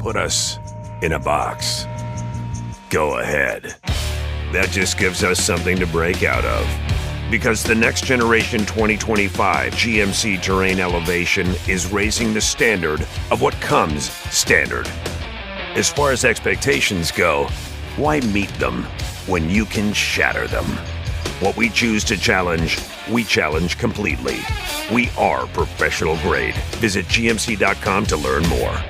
put us in a box. Go ahead. That just gives us something to break out of. Because the next generation 2025 GMC Terrain Elevation is raising the standard of what comes standard. As far as expectations go, why meet them when you can shatter them? What we choose to challenge, we challenge completely. We are professional grade. Visit GMC.com to learn more.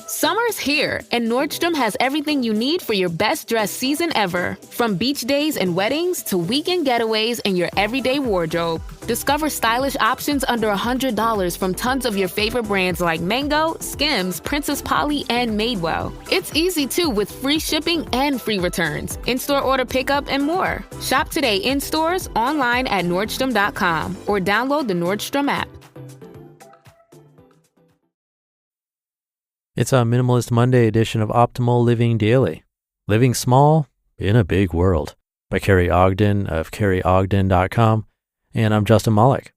Summer's here, and Nordstrom has everything you need for your best dress season ever. From beach days and weddings to weekend getaways and your everyday wardrobe. Discover stylish options under $100 from tons of your favorite brands like Mango, Skims, Princess Polly, and Madewell. It's easy, too, with free shipping and free returns, in-store order pickup, and more. Shop today in stores, online at Nordstrom.com, or download the Nordstrom app. It's a Minimalist Monday edition of Optimal Living Daily, Living Small in a Big World, by Kerry Ogden of kerryogden.com, and I'm Justin Malik.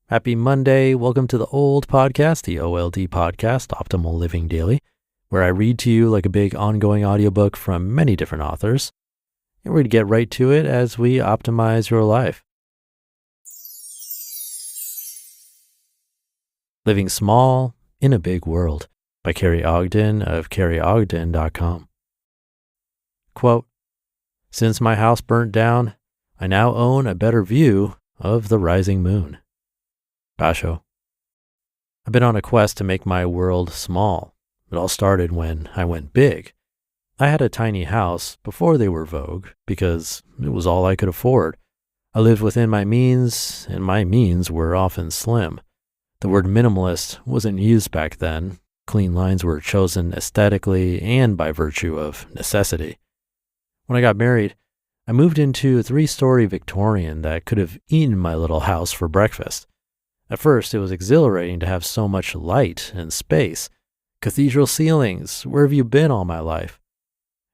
Happy Monday. Welcome to the old podcast, the OLD podcast, Optimal Living Daily, where I read to you like a big ongoing audiobook from many different authors, and we're going to get right to it as we optimize your life. Living Small in a Big World, by Kerry Ogden of kerryogden.com. Quote, "Since my house burnt down, I now own a better view of the rising moon." Basho. I've been on a quest to make my world small. It all started when I went big. I had a tiny house before they were vogue because it was all I could afford. I lived within my means, and my means were often slim. The word minimalist wasn't used back then. Clean lines were chosen aesthetically and by virtue of necessity. When I got married, I moved into a 3-story Victorian that could have eaten my little house for breakfast. At first, it was exhilarating to have so much light and space. Cathedral ceilings, where have you been all my life?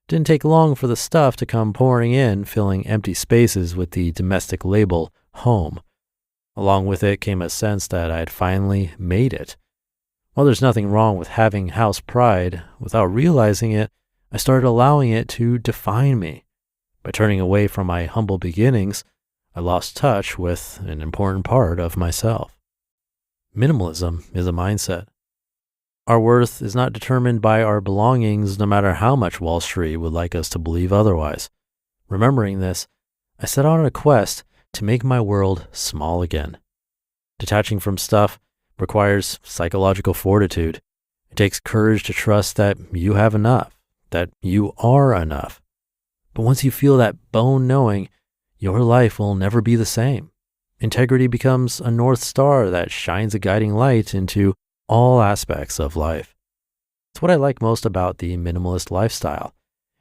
It didn't take long for the stuff to come pouring in, filling empty spaces with the domestic label, home. Along with it came a sense that I had finally made it. While there's nothing wrong with having house pride, without realizing it, I started allowing it to define me. By turning away from my humble beginnings, I lost touch with an important part of myself. Minimalism is a mindset. Our worth is not determined by our belongings, no matter how much Wall Street would like us to believe otherwise. Remembering this, I set out on a quest to make my world small again. Detaching from stuff requires psychological fortitude. It takes courage to trust that you have enough, that you are enough. But once you feel that bone knowing, your life will never be the same. Integrity becomes a North Star that shines a guiding light into all aspects of life. It's what I like most about the minimalist lifestyle.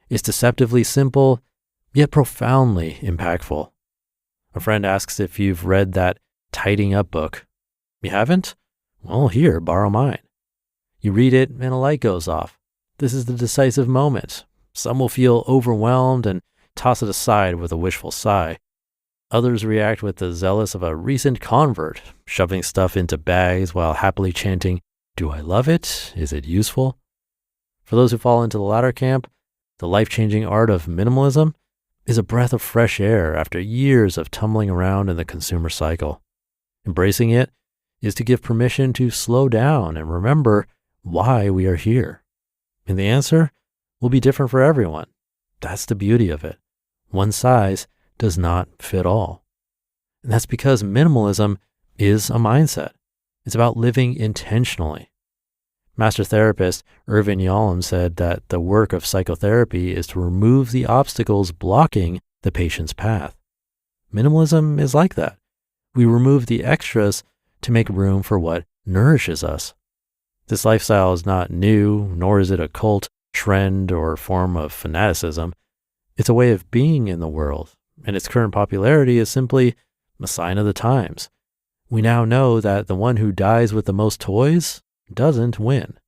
It's deceptively simple, yet profoundly impactful. A friend asks if you've read that Tidying Up book. You haven't? Well, here, borrow mine. You read it and a light goes off. This is the decisive moment. Some will feel overwhelmed and toss it aside with a wishful sigh. Others react with the zealous of a recent convert, shoving stuff into bags while happily chanting, "Do I love it? Is it useful?" For those who fall into the latter camp, the life-changing art of minimalism is a breath of fresh air after years of tumbling around in the consumer cycle. Embracing it is to give permission to slow down and remember why we are here. And the answer will be different for everyone. That's the beauty of it. One size does not fit all. And that's because minimalism is a mindset. It's about living intentionally. Master therapist Irvin Yalom said that the work of psychotherapy is to remove the obstacles blocking the patient's path. Minimalism is like that. We remove the extras to make room for what nourishes us. This lifestyle is not new, nor is it a cult, trend, or form of fanaticism. It's a way of being in the world, and its current popularity is simply a sign of the times. We now know that the one who dies with the most toys doesn't win.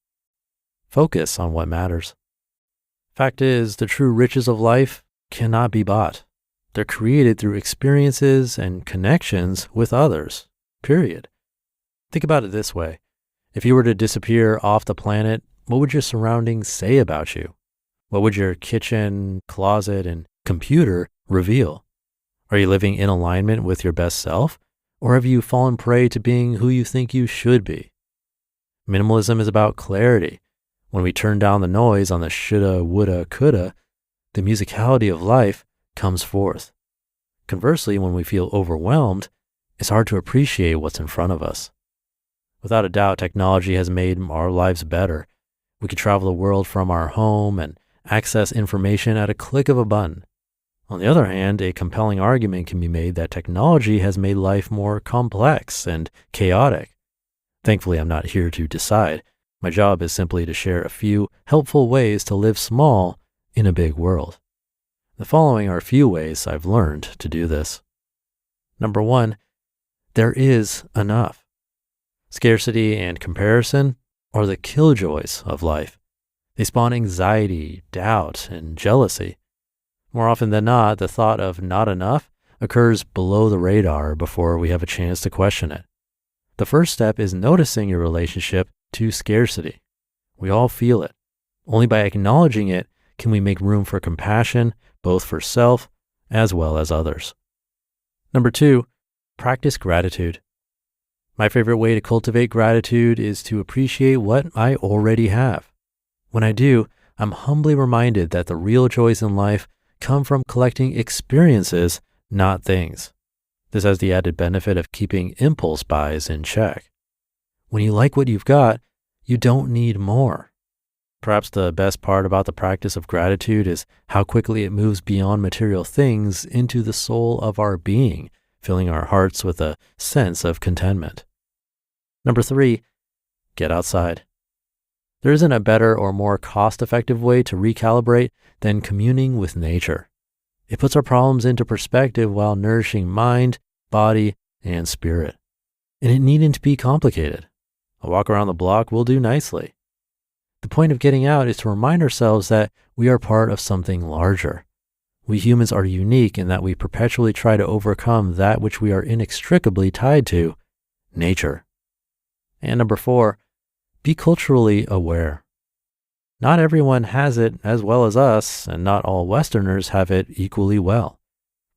Focus on what matters. Fact is, the true riches of life cannot be bought. They're created through experiences and connections with others, period. Think about it this way. If you were to disappear off the planet, what would your surroundings say about you? What would your kitchen, closet, and computer reveal? Are you living in alignment with your best self, or have you fallen prey to being who you think you should be? Minimalism is about clarity. When we turn down the noise on the shoulda, woulda, coulda, the musicality of life comes forth. Conversely, when we feel overwhelmed, it's hard to appreciate what's in front of us. Without a doubt, technology has made our lives better. We can travel the world from our home and access information at a click of a button. On the other hand, a compelling argument can be made that technology has made life more complex and chaotic. Thankfully, I'm not here to decide. My job is simply to share a few helpful ways to live small in a big world. The following are a few ways I've learned to do this. Number 1, there is enough. Scarcity and comparison are the killjoys of life. They spawn anxiety, doubt, and jealousy. More often than not, the thought of not enough occurs below the radar before we have a chance to question it. The first step is noticing your relationship to scarcity. We all feel it. Only by acknowledging it can we make room for compassion, both for self as well as others. Number 2, practice gratitude. My favorite way to cultivate gratitude is to appreciate what I already have. When I do, I'm humbly reminded that the real joys in life come from collecting experiences, not things. This has the added benefit of keeping impulse buys in check. When you like what you've got, you don't need more. Perhaps the best part about the practice of gratitude is how quickly it moves beyond material things into the soul of our being, filling our hearts with a sense of contentment. Number 3, get outside. There isn't a better or more cost-effective way to recalibrate than communing with nature. It puts our problems into perspective while nourishing mind, body, and spirit. And it needn't be complicated. A walk around the block will do nicely. The point of getting out is to remind ourselves that we are part of something larger. We humans are unique in that we perpetually try to overcome that which we are inextricably tied to, nature. And number 4, be culturally aware. Not everyone has it as well as us, and not all Westerners have it equally well.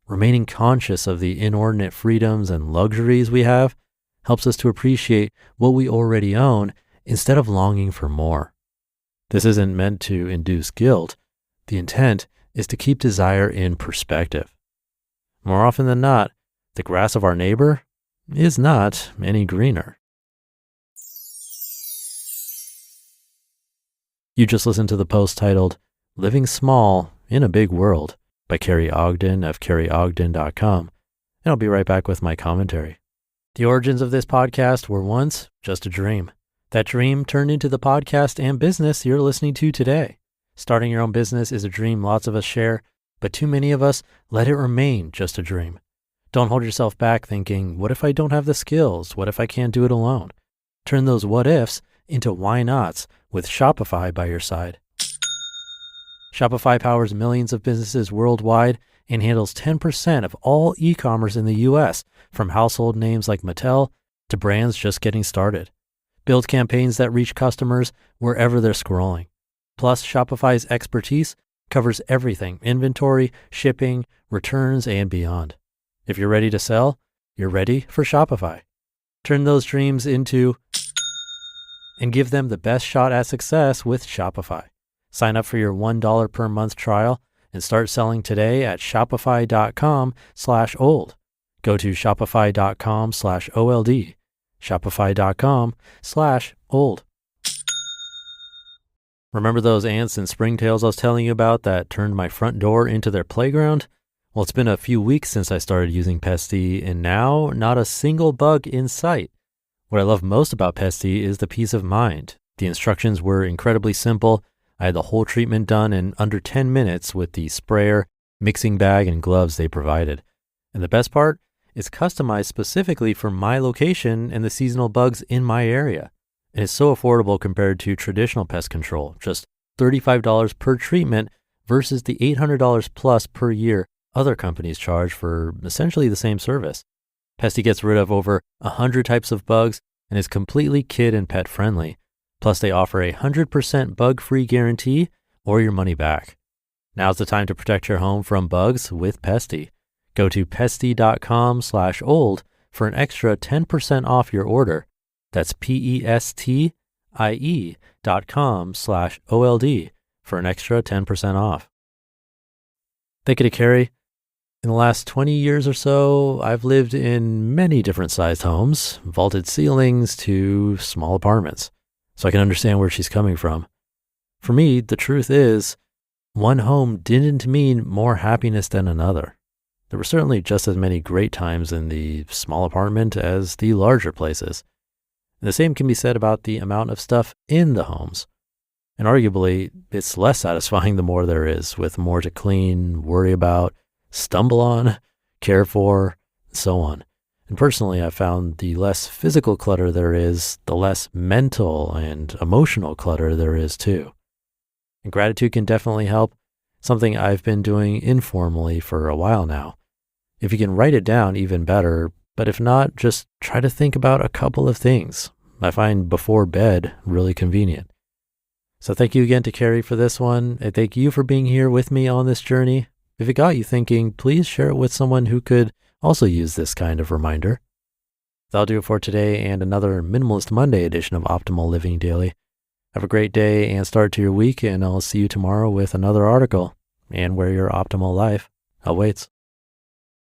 Remaining conscious of the inordinate freedoms and luxuries we have helps us to appreciate what we already own instead of longing for more. This isn't meant to induce guilt. The intent is to keep desire in perspective. More often than not, the grass of our neighbor is not any greener. You just listened to the post titled, Living Small in a Big World by Kerry Ogden of kerryogden.com, and I'll be right back with my commentary. The origins of this podcast were once just a dream. That dream turned into the podcast and business you're listening to today. Starting your own business is a dream lots of us share, but too many of us let it remain just a dream. Don't hold yourself back thinking, what if I don't have the skills? What if I can't do it alone? Turn those what ifs into why nots with Shopify by your side. Shopify powers millions of businesses worldwide and handles 10% of all e-commerce in the US, from household names like Mattel to brands just getting started. Build campaigns that reach customers wherever they're scrolling. Plus, Shopify's expertise covers everything: inventory, shipping, returns, and beyond. If you're ready to sell, you're ready for Shopify. Turn those dreams into and give them the best shot at success with Shopify. Sign up for your $1 per month trial and start selling today at shopify.com/old. Go to shopify.com/OLD. Shopify.com/old. Remember those ants and springtails I was telling you about that turned my front door into their playground? Well, it's been a few weeks since I started using Pesty, and now not a single bug in sight. What I love most about Pesty is the peace of mind. The instructions were incredibly simple. I had the whole treatment done in under 10 minutes with the sprayer, mixing bag, and gloves they provided. And the best part? It's customized specifically for my location and the seasonal bugs in my area. And it's so affordable compared to traditional pest control, just $35 per treatment versus the $800 plus per year other companies charge for essentially the same service. Pesty gets rid of over 100 types of bugs and is completely kid and pet friendly. Plus, they offer a 100% bug-free guarantee or your money back. Now's the time to protect your home from bugs with Pesty. Go to pesty.com/old for an extra 10% off your order. That's PESTIE.com/OLD for an extra 10% off. Thank you to Kerry. In the last 20 years or so, I've lived in many different sized homes, vaulted ceilings to small apartments, so I can understand where she's coming from. For me, the truth is, one home didn't mean more happiness than another. There were certainly just as many great times in the small apartment as the larger places. And the same can be said about the amount of stuff in the homes. And arguably, it's less satisfying the more there is, with more to clean, worry about, stumble on, care for, and so on. And personally, I found the less physical clutter there is, the less mental and emotional clutter there is too. And gratitude can definitely help, something I've been doing informally for a while now. If you can write it down, even better, but if not, just try to think about a couple of things. I find before bed really convenient. So thank you again to Kerry for this one, and thank you for being here with me on this journey. If it got you thinking, please share it with someone who could also use this kind of reminder. That'll do it for today and another Minimalist Monday edition of Optimal Living Daily. Have a great day and start to your week, and I'll see you tomorrow with another article and where your optimal life awaits.